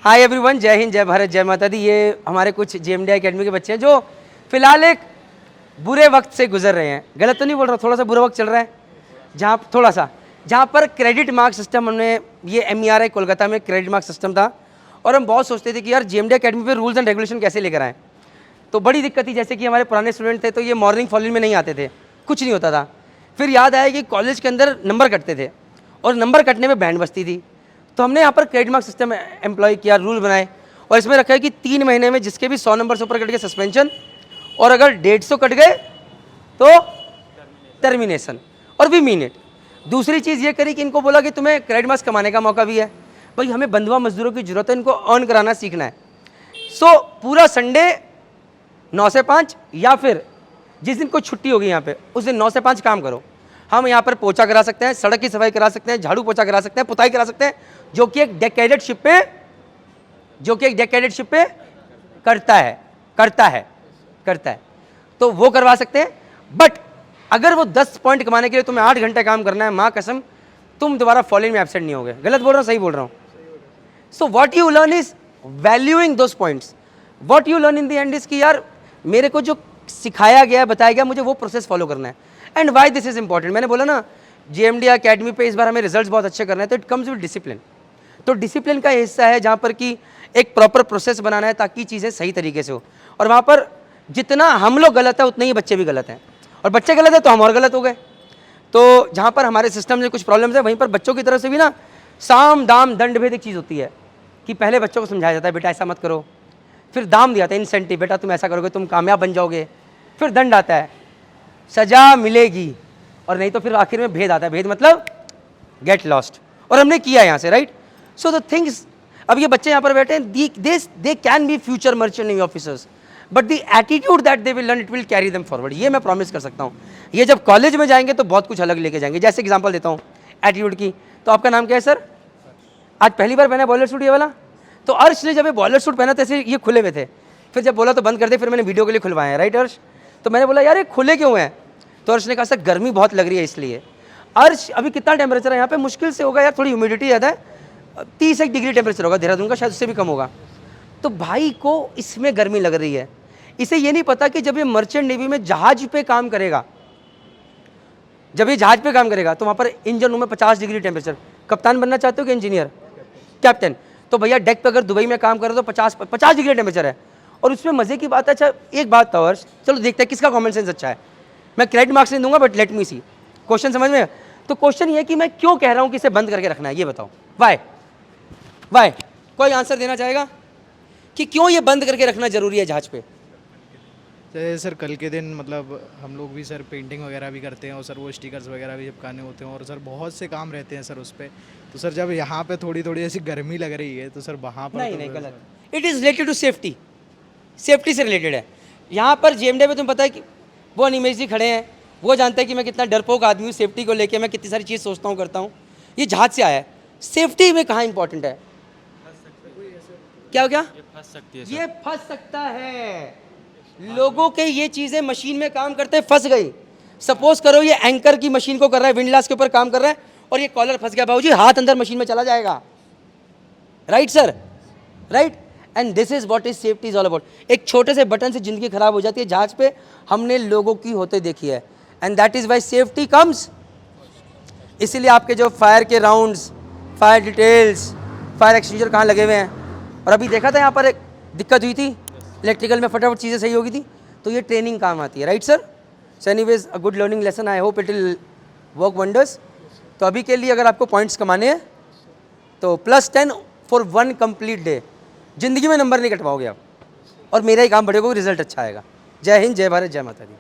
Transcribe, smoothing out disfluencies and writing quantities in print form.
Hi everyone, जय हिंद, जय भारत, जय माता दी। ये हमारे कुछ जेएमडी एकेडमी के बच्चे हैं जो फिलहाल एक बुरे वक्त से गुजर रहे हैं। गलत तो नहीं बोल रहा, थोड़ा सा बुरा वक्त चल रहा है जहाँ पर क्रेडिट मार्क सिस्टम, हमने ये MERI कोलकाता में क्रेडिट मार्क सिस्टम था और हम बहुत सोचते थे कि यार जेएमडी एकेडमी पे रूल्स एंड रेगुलेशन कैसे लेकर आएँ। तो बड़ी दिक्कत थी, जैसे कि हमारे पुराने स्टूडेंट थे तो ये मॉर्निंग फॉलोइंग में नहीं आते थे, कुछ नहीं होता था। फिर याद आया कि कॉलेज के अंदर नंबर कटते थे और नंबर कटने में बैंड बजती थी, तो हमने यहाँ पर क्रेडिट मार्क सिस्टम एम्प्लॉय किया, रूल बनाए और इसमें रखा है कि 3 महीने में जिसके भी 100 नंबर से ऊपर कट गए सस्पेंशन, और अगर 150 कट गए तो टर्मिनेशन। और वी मीन इट। दूसरी चीज़ ये करी कि इनको बोला कि तुम्हें क्रेडिट मार्क्स कमाने का मौका भी है, भाई हमें बंधुआ मजदूरों की जरूरत है, इनको अर्न कराना सीखना है। सो पूरा संडे 9 से 5 या फिर जिस दिन कोई छुट्टी होगी यहाँ पे उस दिन 9 से 5 काम करो। हम यहाँ पर पोछा करा सकते हैं, सड़क की सफाई करा सकते हैं, झाड़ू पोछा करा सकते हैं, पुताई करा सकते हैं, जो कि एक डेकेडेडशिप पे करता है तो वो करवा सकते हैं। बट अगर वो 10 पॉइंट कमाने के लिए तुम्हें 8 घंटे काम करना है, माँ कसम तुम दोबारा फॉलोइंग में एब्सेंट नहीं होगे। गलत बोल रहा हूँ, सही बोल रहा हूँ? So what you learn is valuing those points. What you learn in the end is कि यार मेरे को जो सिखाया गया, बताया गया, मुझे वो प्रोसेस फॉलो करना है। And why this is important, मैंने बोला ना जेएमडी एकेडमी पे इस बार हमें रिजल्ट्स बहुत अच्छे करने हैं, तो इट कम्स विद डिसिप्लिन। तो डिसिप्लिन का हिस्सा है जहाँ पर कि एक प्रॉपर प्रोसेस बनाना है ताकि चीज़ें सही तरीके से हो। और वहाँ पर जितना हम लोग गलत है उतने ही बच्चे भी गलत हैं, और बच्चे गलत है तो हम और गलत हो गए। तो जहाँ पर हमारे सिस्टम में कुछ प्रॉब्लम्स है, वहीं पर बच्चों की तरफ से भी ना साम दाम दंड भेद एक चीज़ होती है कि पहले बच्चों को समझाया जाता है बेटा ऐसा मत करो, फिर दाम दिया जाता है इंसेंटिव, बेटा तुम ऐसा करोगे तुम कामयाब बन जाओगे, फिर दंड आता है, सजा मिलेगी, और नहीं तो फिर आखिर में भेद आता है। भेद मतलब गेट लॉस्ट, और हमने किया यहाँ से, राइट। सो द थिंग्स, अब ये बच्चे यहाँ पर बैठे हैं, they can be future merchant navy officers, but the attitude that they will learn it will carry them forward. ये मैं प्रॉमिस कर सकता हूँ। ये जब कॉलेज में जाएंगे तो बहुत कुछ अलग लेके जाएंगे। जैसे एग्जाम्पल देता हूँ एटीट्यूड की, तो आपका नाम क्या है सर? आज पहली बार पहना बॉयलर सूट ये वाला? तो अर्श ने जब ये बॉयलर सूट पहना तो ऐसे ये खुले हुए थे, फिर जब बोला तो बंद कर दे, फिर मैंने वीडियो के लिए खुलवाए हैं, राइट अर्श? तो मैंने बोला यार ये खुले क्यों हैं? तो अर्श ने कहा सर गर्मी बहुत लग रही है इसलिए। अर्श अभी कितना टेम्परेचर है यहाँ पे? मुश्किल से होगा यार, थोड़ी ह्यूमिडिटी ज़्यादा है, 31 डिग्री टेम्परेचर होगा देहरादून का, शायद उससे भी कम होगा। तो भाई को इसमें गर्मी लग रही है, इसे ये नहीं पता कि जब ये मर्चेंट नेवी में जहाज पे काम करेगा, जब ये जहाज पे काम करेगा तो वहाँ पर इंजन रूम में 50 डिग्री टेम्परेचर। कप्तान बनना चाहते हो कि इंजीनियर? कैप्टन। तो भैया डेक पे अगर दुबई में काम करो तो 50 डिग्री टेम्परेचर है, और उसमें मजे की बात है। अच्छा एक बात था वर्ष, चलो देखते हैं किसका कॉमन सेंस अच्छा है। मैं क्रेडिट मार्क्स नहीं दूंगा, but let me see. Question समझ में? तो क्वेश्चन ये है कि मैं क्यों कह रहा हूँ कि इसे बंद करके रखना है, ये बताओ। वाई कोई आंसर देना चाहेगा कि क्यों ये बंद करके रखना जरूरी है जहाज पे? जैसे सर कल के दिन मतलब हम लोग भी सर पेंटिंग वगैरह भी करते हैं, और सर वो स्टिकर्स वगैरह भी चिपकाने होते हैं, और सर बहुत से काम रहते हैं सर उस पर। तो सर जब यहाँ पे थोड़ी थोड़ी ऐसी गर्मी लग रही है तो सर वहाँ पर नहीं गलत। It is related to safety से रिलेटेड है। यहाँ पर जेएमडी में तुम्हें पता है कि वो अनिमेश जी खड़े हैं, वो जानते हैं कि मैं कितना डरपोक आदमी हूँ, सेफ्टी को लेके मैं कितनी सारी चीज़ सोचता हूँ, करता हूँ। ये जहाज से आया है, सेफ्टी में कहाँ इंपॉर्टेंट है? क्या ये फंस सकती है, ये फंस सकता है। लोगों के ये चीज़ें मशीन में काम करते फंस गई। सपोज करो ये एंकर की मशीन को कर रहा है, विंडलास के ऊपर काम कर रहा है, और ये कॉलर फंस गया, बाबूजी हाथ अंदर मशीन में चला जाएगा, right sir? Right. And this is what is safety is all about. एक छोटे से बटन से जिंदगी खराब हो जाती है जहाज पे, हमने लोगों की होते देखी है, and that is why safety comes. इसीलिए आपके जो फायर के rounds, fire details, fire extinguisher कहाँ लगे हुए हैं, और अभी देखा था यहाँ पर एक दिक्कत हुई थी इलेक्ट्रिकल में, फटाफट चीज़ें सही होगी थी, तो ये ट्रेनिंग काम आती है, right sir? So anyways a good learning lesson, I hope it will work wonders. तो अभी के लिए अगर आपको पॉइंट्स कमाने हैं तो +10 फॉर 1 कंप्लीट डे। ज़िंदगी में नंबर नहीं कटवाओगे आप, और मेरा ही काम बढ़ेगा, रिजल्ट अच्छा आएगा। जय हिंद, जय भारत, जय माता दी।